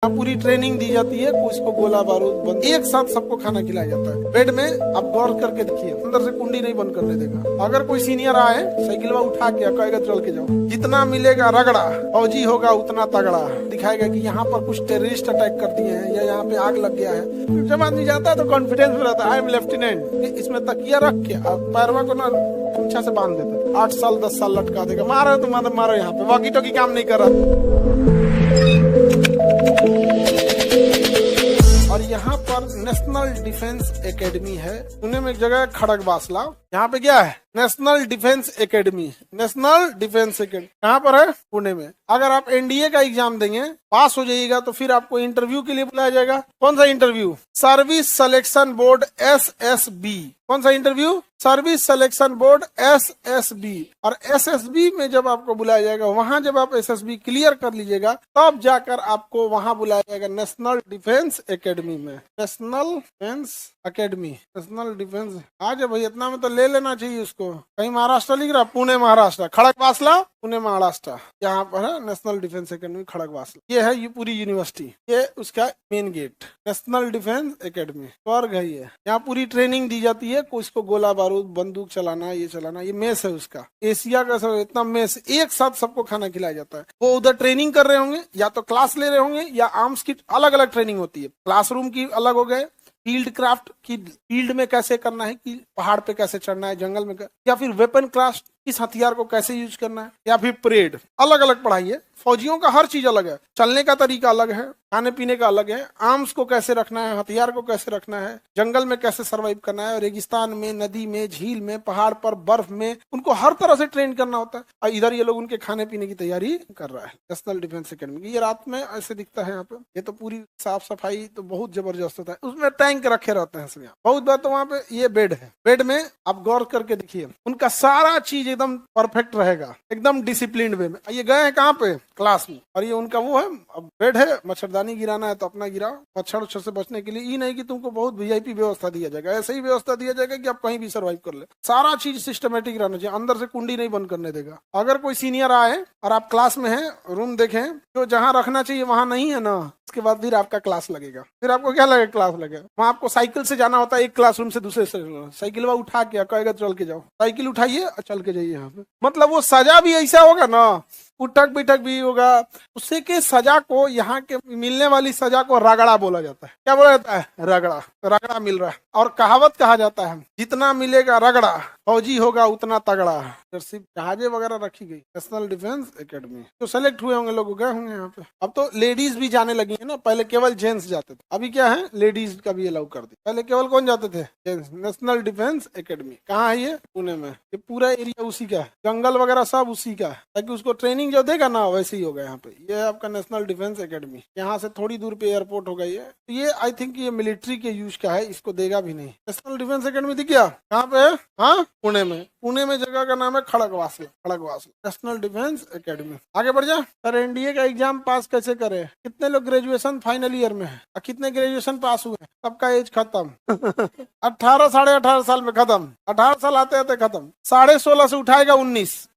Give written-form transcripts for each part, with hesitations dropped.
यहाँ पूरी ट्रेनिंग दी जाती है, कुछ को गोला बारूद बंद एक साथ सबको खाना खिलाया जाता है। बेड में आप गौर करके देखिए, अंदर से कुंडी नहीं बंद करने देगा। अगर कोई सीनियर आए साइकिल उठा के कहेगा चल के जाओ, जितना मिलेगा रगड़ा, फौजी होगा उतना तगड़ा, दिखाएगा कि यहाँ पर कुछ टेररिस्ट अटैक कर दिए हैं या यहाँ पे आग लग गया है। जब आदमी जाता है तो कॉन्फिडेंस में रहता है, आई एम लेफ्टिनेंट। इसमें तकिया रख के पैरवा को ना अच्छा से बांध देता, 8 साल 10 साल लटका देगा। मारो तो मारो, यहाँ पे वॉकी टॉकी काम नहीं कर रहा। और यहाँ पर नेशनल डिफेंस एकेडमी है, पुणे में एक जगह है खड़गवासला, यहाँ पे क्या है national defence academy. National defence academy कहाँ पर है? पुणे में। अगर आप एनडीए का एग्जाम देंगे, पास हो जाइएगा, तो फिर आपको इंटरव्यू के लिए बुलाया जाएगा। कौन सा interview? Service selection board SSB. कौन सा interview? Service selection board SSB. और एसएसबी में जब आपको बुलाया जाएगा, वहां जब आप एसएसबी क्लियर कर लीजिएगा, तब जाकर आपको वहां बुलाया जाएगा नेशनल डिफेंस एकेडमी में। National defence academy, national defence. आज भाई इतना में तो ले लेना चाहिए उसको। कहीं महाराष्ट्र लिख रहा, पुणे महाराष्ट्र, खड़गवासला पुणे महाराष्ट्र, यहाँ पर है नेशनल डिफेंस एकेडमी खड़गवासला। ये है ये पूरी यूनिवर्सिटी, ये उसका main gate, national defence academy. स्वर्ग है ये, यहाँ पूरी ट्रेनिंग दी जाती है, कुछ को गोला बारूद बंदूक चलाना, ये चलाना। ये मेस है उसका, एशिया का सब इतना मेस, एक साथ सबको खाना खिलाया जाता है। वो उधर ट्रेनिंग कर रहे होंगे, या तो क्लास ले रहे होंगे, या आर्म्स की अलग अलग ट्रेनिंग होती है। क्लासरूम की अलग हो गए, फील्ड क्राफ्ट की फील्ड में कैसे करना है, कि पहाड़ पे कैसे चढ़ना है, जंगल में या फिर वेपन क्राफ्ट, किस हथियार को कैसे यूज करना है, या फिर परेड। अलग अलग पढ़ाई है। फौजियों का हर चीज अलग है, चलने का तरीका अलग है, खाने पीने का अलग है, आर्म्स को कैसे रखना है, हथियार को कैसे रखना है, जंगल में कैसे सरवाइव करना है, रेगिस्तान में, नदी में, झील में, पहाड़ पर, बर्फ में, उनको हर तरह से ट्रेन करना होता है। और इधर ये लोग उनके खाने पीने की तैयारी कर रहा है। नेशनल डिफेंस एकेडमी ये रात में ऐसे दिखता है यहाँ पे। ये तो पूरी साफ सफाई तो बहुत जबरदस्त होता है। उसमें टैंक रखे रहते हैं सब। बहुत बार तो वहाँ पे ये बेड है, बेड में आप गौर करके देखिए, उनका सारा चीज एकदम परफेक्ट रहेगा, एकदम डिसिप्लिन वे में। ये गए हैं कहाँ पे? क्लास में। और ये उनका वो है, अब बेड है, मच्छरदानी गिराना है तो अपना गिराओ, मच्छर उच्छर से बचने के लिए। ये नहीं कि तुमको बहुत वीआईपी व्यवस्था दिया जाएगा, ऐसे ही व्यवस्था दिया जाएगा कि आप कहीं भी सर्वाइव कर ले। सारा चीज सिस्टमेटिक रहना चाहिए, अंदर से कुंडी नहीं बंद करने देगा। अगर कोई सीनियर आए और आप क्लास में हैं, रूम देखें, तो जहाँ रखना चाहिए वहां नहीं है ना, उसके बाद फिर आपका क्लास लगेगा। फिर आपको क्या लगेगा? क्लास लगेगा। वहाँ आपको साइकिल से जाना होता है, एक क्लासरूम से दूसरे से। साइकिल उठा के कहेगा चल के जाओ, साइकिल उठाइए और चल के जाइए यहाँ पे। मतलब वो सजा भी ऐसा होगा ना, उठक बैठक भी होगा। उससे के सजा को, यहाँ के मिलने वाली सजा को रगड़ा बोला जाता है। क्या बोला जाता है? रगड़ा। रगड़ा मिल रहा है। और कहावत कहा जाता है, जितना मिलेगा रगड़ा, फौजी होगा उतना तगड़ा। सिर्फ जहाजे वगैरह रखी गई। नेशनल डिफेंस एकेडमी तो सेलेक्ट हुए होंगे लोग, गए होंगे यहाँ पे। अब तो लेडीज भी जाने लगी है ना, पहले केवल जेंट्स जाते थे, अभी क्या है लेडीज का भी अलाउ कर दी। पहले केवल कौन जाते थे? जेंट्स। नेशनल डिफेंस एकेडमी कहाँ है? ये पुणे में। ये पूरा एरिया उसी का है, जंगल वगैरह सब उसी का है, ताकि उसको ट्रेनिंग जो देगा ना वैसे ही होगा यहाँ पे। ये आपका नेशनल डिफेंस एकेडमी, यहाँ से थोड़ी दूर पे एयरपोर्ट होगा। ये आई थिंक ये मिलिट्री के यूज का है, इसको देगा भी नहीं। नेशनल डिफेंस एकेडमी दिख गया कहाँ पे है? हाँ, पुणे में। पुणे में जगह का नाम है Khadakwasla. Khadakwasla national defence academy. आगे बढ़ जा। सर एनडीए का एग्जाम पास कैसे करे? कितने लोग ग्रेजुएशन फाइनल ईयर में है और कितने ग्रेजुएशन पास हुए? सबका एज खत्म 18 साढ़े 18 साल में खत्म। 18 साल आते आते खत्म। 16.5 से उठाएगा 19।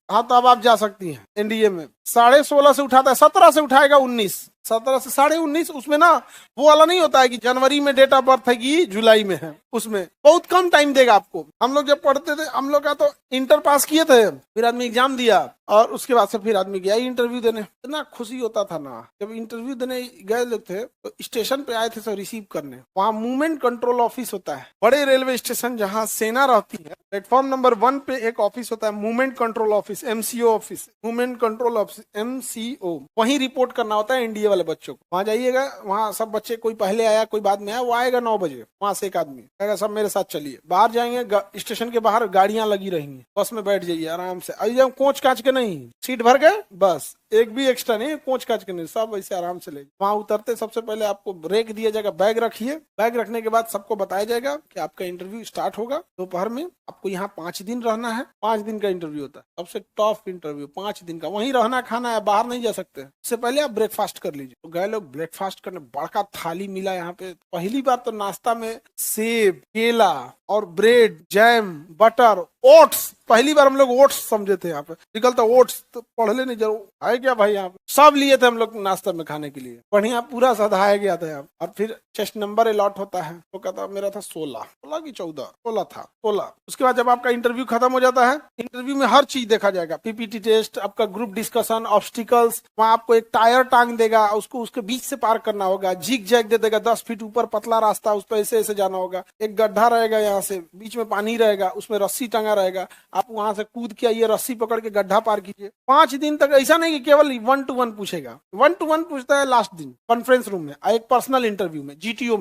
हाँ, तो अब आप जा सकती हैं एनडीए में। 16.5 से उठाता है, 17 से उठाएगा 19, 17 से 19.5। उसमें ना वो वाला नहीं होता है कि जनवरी में डेट ऑफ बर्थ है कि जुलाई में है, उसमें बहुत कम टाइम देगा आपको। हम लोग जब पढ़ते थे, हम लोग का तो इंटर पास किए थे, फिर आदमी एग्जाम दिया और उसके बाद से फिर आदमी गया इंटरव्यू देने। इतना खुशी होता था ना, जब इंटरव्यू देने गए लोग थे तो स्टेशन पे आए थे सब रिसीव करने। वहाँ मूवमेंट कंट्रोल ऑफिस होता है, बड़े रेलवे स्टेशन जहाँ सेना रहती है, प्लेटफॉर्म नंबर 1 पे एक ऑफिस होता है, movement control office, MCO office, movement control office, MCO. वहीं रिपोर्ट करना होता है एनडीए वाले बच्चों को। वहाँ जाइएगा, वहाँ सब बच्चे, कोई पहले आया कोई बाद में आया, वो आएगा 9 बजे। वहाँ से एक आदमी कहेगा सब मेरे साथ चलिए। बाहर जाएंगे, स्टेशन के बाहर गाड़ियां लगी रहेंगी, बस में बैठ जाइए आराम से। अभी जब कोच कांच के नहीं, सीट भर गए बस, एक भी एक्स्ट्रा नहीं, कोच कांच के नहीं, सब ऐसे आराम से ले। वहाँ उतरते सबसे पहले आपको ब्रेक दिया जाएगा, बैग रखिए। बैग रखने के बाद सबको बताया जाएगा कि आपका इंटरव्यू स्टार्ट होगा दोपहर में। आपको यहाँ 5 दिन रहना है, 5 दिन का इंटरव्यू होता है, सबसे टफ इंटरव्यू 5 दिन का। वहीं रहना खाना है, बाहर नहीं जा सकते। उससे पहले आप ब्रेकफास्ट कर लीजिए। तो गए लोग ब्रेकफास्ट करने, बड़का थाली मिला यहाँ पे। पहली बार तो नाश्ता में सेब, केला और ब्रेड, जैम, बटर ओट्स, पहली बार हम लोग ओट्स समझे थे। यहाँ पे निकलता ओट्स, तो पढ़ लेने जरूर है क्या भाई। यहाँ पे सब लिए थे हम लोग नाश्ता में खाने के लिए, बढ़िया पूरा सधाया गया था यहाँ। और फिर चेस्ट नंबर अलॉट होता है, तो कहता मेरा था 16 की 14 था 16। उसके बाद जब आपका इंटरव्यू खत्म हो जाता है, इंटरव्यू में हर चीज देखा जाएगा, पीपीटी टेस्ट, आपका ग्रुप डिस्कशन, ऑब्स्टिकल्स, वहाँ आपको एक टायर टांग देगा, उसको उसके बीच से पार करना होगा, जिग जैग दे देगा 10 फीट ऊपर पतला रास्ता, उस पर ऐसे ऐसे जाना होगा, एक गड्ढा रहेगा यहाँ से, बीच में पानी रहेगा, उसमें रस्सी टंगा रहेगा, आप वहां से कूद के आइए, रस्सी पकड़ के गड्ढा पार कीजिए। 5 दिन तक ऐसा नहीं कि केवल 1 to 1 पूछेगा, 1 to 1 पूछता है लास्ट दिन कॉन्फ्रेंस रूम में, एक पर्सनल इंटरव्यू में, जीटीओ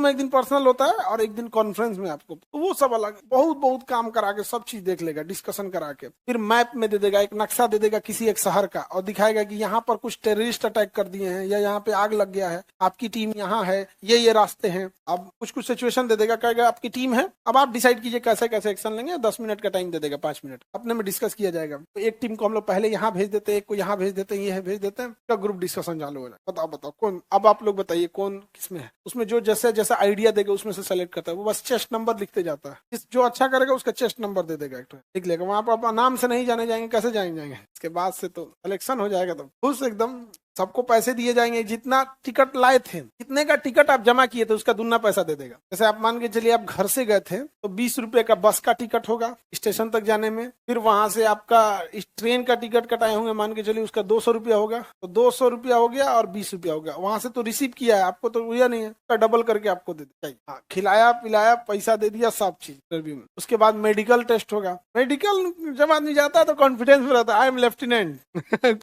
में एक दिन पर्सनल होता है और एक दिन कॉन्फ्रेंस में आपको, तो वो सब अलग बहुत बहुत काम करा के सब चीज देख लेगा, डिस्कशन करा के। फिर मैप में दे देगा, एक नक्शा दे देगा किसी एक शहर का, और दिखाएगा कि यहाँ पर कुछ टेररिस्ट अटैक कर दिए हैं, या यहाँ पे आग लग गया है, आपकी टीम यहाँ है, ये रास्ते हैं। अब कुछ सिचुएशन दे देगा, कहेगा आपकी टीम है, अब आप डिसाइड कीजिए कैसे कैसे एक्शन लेंगे। 10 मिनट का टाइम दे देगा, 5 मिनट अपने में डिस्कस किया जाएगा। तो एक टीम को हम लोग पहले यहाँ भेज देते हैं, एक को यहाँ भेज देते हैं, ये भेज देते हैं, तो ग्रुप डिस्कशन चालू हो जाए। बताओ कौन, अब आप लोग बताइए कौन किसमें है। उसमें जो जैसे जैसा आइडिया देगा उसमें से सेलेक्ट करता है, वो बस चेस्ट नंबर लिखते जाता है, जो अच्छा करेगा उसका चेस्ट नंबर दे देगा, एक लिख लेगा। वहां पर नाम से नहीं जाने जाएंगे, कैसे जाएंगे। इसके बाद से तो सिलेक्शन हो जाएगा, तो खुश एकदम, सबको पैसे दिए जाएंगे, जितना टिकट लाए थे, कितने का टिकट आप जमा किए थे उसका दुगना पैसा दे देगा। जैसे आप मान के चलिए आप घर से गए थे तो 20 रुपए का बस का टिकट होगा स्टेशन तक जाने में, फिर वहां से आपका इस ट्रेन का टिकट कटाए होंगे, मान के चलिए उसका 200 रुपया होगा, तो 200 रुपया हो गया और 20 रुपया हो गया। वहां से तो रिसीव किया है, आपको तो हुआ नहीं है, तो डबल करके आपको दे दिया, खिलाया पिलाया, पैसा दे दिया, सब चीज इंटरव्यू में। उसके बाद मेडिकल टेस्ट होगा। मेडिकल जब आदमी जाता है तो कॉन्फिडेंस में रहता है, आई एम लेफ्टिनेंट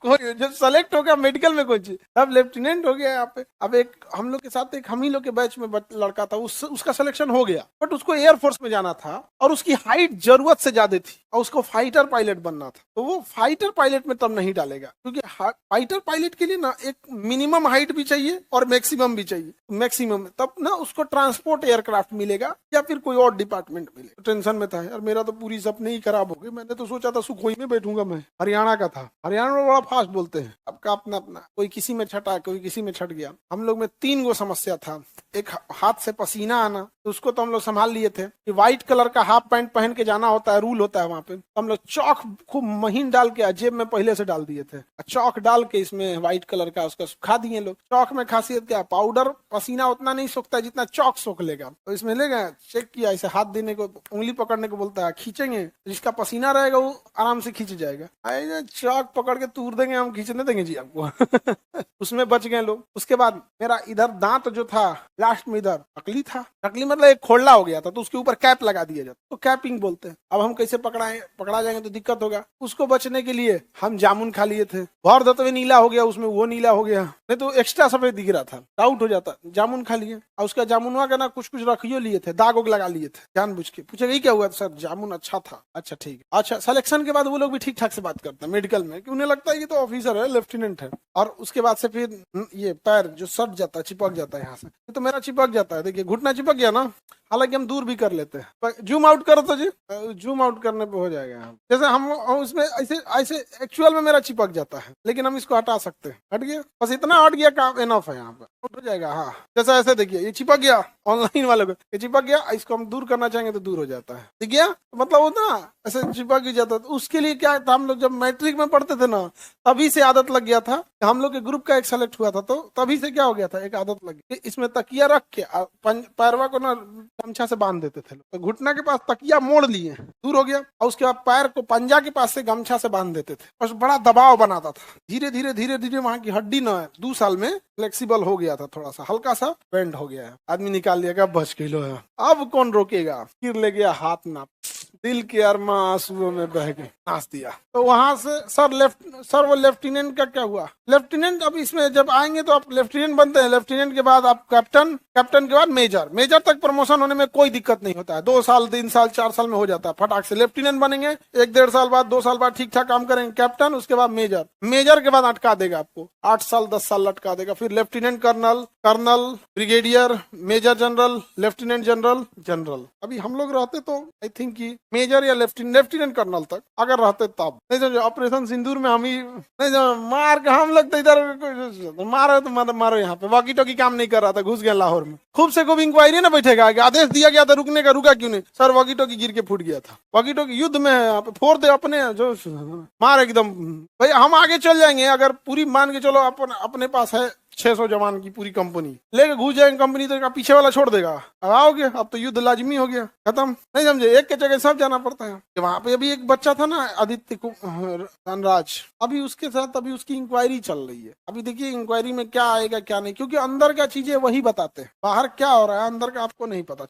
कोई जब सेलेक्ट हो गया मेडिकल में कोई चीज, अब लेफ्टिनेंट हो गया यहाँ पे। अब एक हम लोग के साथ एक हम ही लोग के बैच में लड़का था, उसका सिलेक्शन हो गया, बट उसको एयरफोर्स में जाना था और उसकी हाइट जरूरत से ज्यादा थी और उसको फाइटर पायलट बनना था, तो वो फाइटर पायलट में तब नहीं डालेगा, क्योंकि फाइटर पायलट के लिए ना एक मिनिमम हाइट भी चाहिए और मैक्सिमम भी चाहिए। मैक्सिमम तब ना उसको ट्रांसपोर्ट एयरक्राफ्ट मिलेगा या फिर कोई और डिपार्टमेंट मिलेगा। तो टेंशन में था यार, मेरा तो पूरी सपने ही खराब हो गए। मैंने तो सोचा था सुखोई में बैठूंगा, मैं हरियाणा का था, हरियाणा में बड़ा फास्ट बोलते हैं, आपका अपना अपना, कोई किसी में छटा, कोई किसी में छट गया। हम लोग में 3 गो समस्या था। एक हाथ से पसीना आना, तो उसको तो हम लोग संभाल लिए थे कि व्हाइट कलर का हाफ पैंट पहन के जाना होता है, रूल होता है वहां पे। तो हम लोग चौक खूब महीन डाल के जेब में पहले से डाल दिए थे, चौक डाल के इसमें व्हाइट कलर का उसका सुखा दिए लोग। चौक में खासियत क्या, पाउडर पसीना उतना नहीं सोखता जितना चौक सोख लेगा। तो इसमें ले गए, चेक किया, ऐसे हाथ देने को, उंगली पकड़ने को बोलता है, खींचेंगे, जिसका पसीना रहेगा वो आराम से खींच जाएगा। चौक पकड़ के तूर देंगे, हम खींचने देंगे जी आपको उसमें बच गए लोग। उसके बाद मेरा इधर दांत जो था लास्ट में इधर नकली था, नकली मतलब एक खोलना हो गया था, तो उसके ऊपर कैप लगा दिया जाता, तो कैपिंग बोलते हैं। अब हम कैसे पकड़ा जाएंगे तो दिक्कत होगा। उसको बचने के लिए हम जामुन खा लिए थे, भर दतवे नीला हो गया, उसमें वो नीला हो गया, नहीं तो एक्स्ट्रा सफेद दिख रहा था, डाउट हो जाता। जामुन खा लिए और उसका जामुनवा का ना कुछ रखियो लिए थे, दाग उग लगा लिए थे जानबूझ के। पूछेगा क्या हुआ सर, जामुन अच्छा था। अच्छा ठीक है। अच्छा सिलेक्शन के बाद वो लोग भी ठीक ठाक से बात करते हैं मेडिकल में, कि उन्हें लगता है ये तो ऑफिसर है, लेफ्टिनेंट है। और उसके बाद से फिर ये पैर जो सट जाता है, चिपक जाता है यहाँ से, तो मेरा चिपक जाता है, देखिए घुटना चिपक गया ना, हालांकि हम दूर भी कर लेते हैं। जूम आउट करो तो जी, जूम आउट करने पे हो जाएगा। जैसे हम उसमें ऐसे ऐसे एक्चुअल में मेरा चिपक जाता है, लेकिन हम इसको हटा सकते हैं। हट गया, बस इतना हट गया, काम एनफ है, यहाँ पे हो जाएगा। हाँ जैसा ऐसे देखिए, ये चिपक गया, ऑनलाइन वाले को ये चिपक गया, इसको हम दूर करना चाहेंगे तो दूर हो जाता है, ठीक है। मतलब होता ना ऐसे चिपक ही जाता। तो उसके लिए क्या था, हम लोग जब मैट्रिक में पढ़ते थे ना, तभी से आदत लग गया था। हम लोग के ग्रुप का एक सेलेक्ट हुआ था, तो तभी से क्या हो गया था, एक आदत लग गई, इसमें तकिया रख के पैरवा को ना गमछा से बांध देते थे। तो घुटना के पास तकिया मोड़ लिए, दूर हो गया, और उसके बाद पैर को पंजा के पास से गमछा से बांध देते थे, और बड़ा दबाव बनाता था। धीरे धीरे धीरे धीरे वहां की हड्डी ना 2 साल में फ्लेक्सिबल हो गया था, थोड़ा सा हल्का सा बेंड हो गया है। आदमी निकाल लिया, बच किलो है, अब कौन रोकेगा। फिर ले गया हाथ नाप, दिल के अरमा आंसुओं में बह गए, नाच दिया। तो वहां से सर वो लेफ्टिनेंट का क्या हुआ, लेफ्टिनेंट। अब इसमें जब आएंगे तो आप लेफ्टिनेंट बनते हैं, लेफ्टिनेंट के बाद आप कैप्टन, कैप्टन के बाद मेजर, मेजर तक प्रमोशन होने में कोई दिक्कत नहीं होता है, 2 साल 3 साल 4 साल में हो जाता है फटाक से। लेफ्टिनेंट बनेंगे 1-1.5 साल बाद, 2 साल बाद ठीक ठाक काम करेंगे, कैप्टन, उसके बाद मेजर, मेजर के बाद अटका देगा आपको, 8 साल 10 साल लटका देगा। फिर lieutenant colonel, colonel, brigadier, major general, lieutenant general, general. अभी हम लोग रहते तो आई थिंक कि मेजर या लेफ्टिनेंट कर्नल तक अगर रहते तब, नहीं समझे। ऑपरेशन सिंदूर में हम ही नहीं समझे, मार के हम लोग तो इधर मारो तो मारो, यहाँ पे वॉकी टॉकी काम नहीं कर रहा था, घुस गया लाहौर में। खूब से खूब इंक्वायरी ना बैठेगा, आदेश दिया गया था रुकने का, रुका क्यों नहीं सर? वॉकी टॉकी गिर के फूट गया था। वॉकी टॉकी युद्ध में है, यहाँ पे फोड़ दे अपने जो मार एकदम। भाई हम आगे चल जाएंगे अगर पूरी मान के चलो अपने पास है 600 जवान की पूरी कंपनी लेके घुस जाएंगे कंपनी, तो पीछे वाला छोड़ देगा। अब आओगे, अब तो युद्ध लाजमी हो गया, खत्म, नहीं समझे। एक के जगह सब जाना पड़ता है। वहां पे अभी एक बच्चा था ना आदित्य धनराज, अभी उसके साथ अभी उसकी इंक्वायरी चल रही है। अभी देखिए इंक्वायरी में क्या आएगा क्या नहीं, क्योंकि अंदर का चीजें वही बताते हैं, बाहर क्या हो रहा है अंदर का आपको नहीं पता।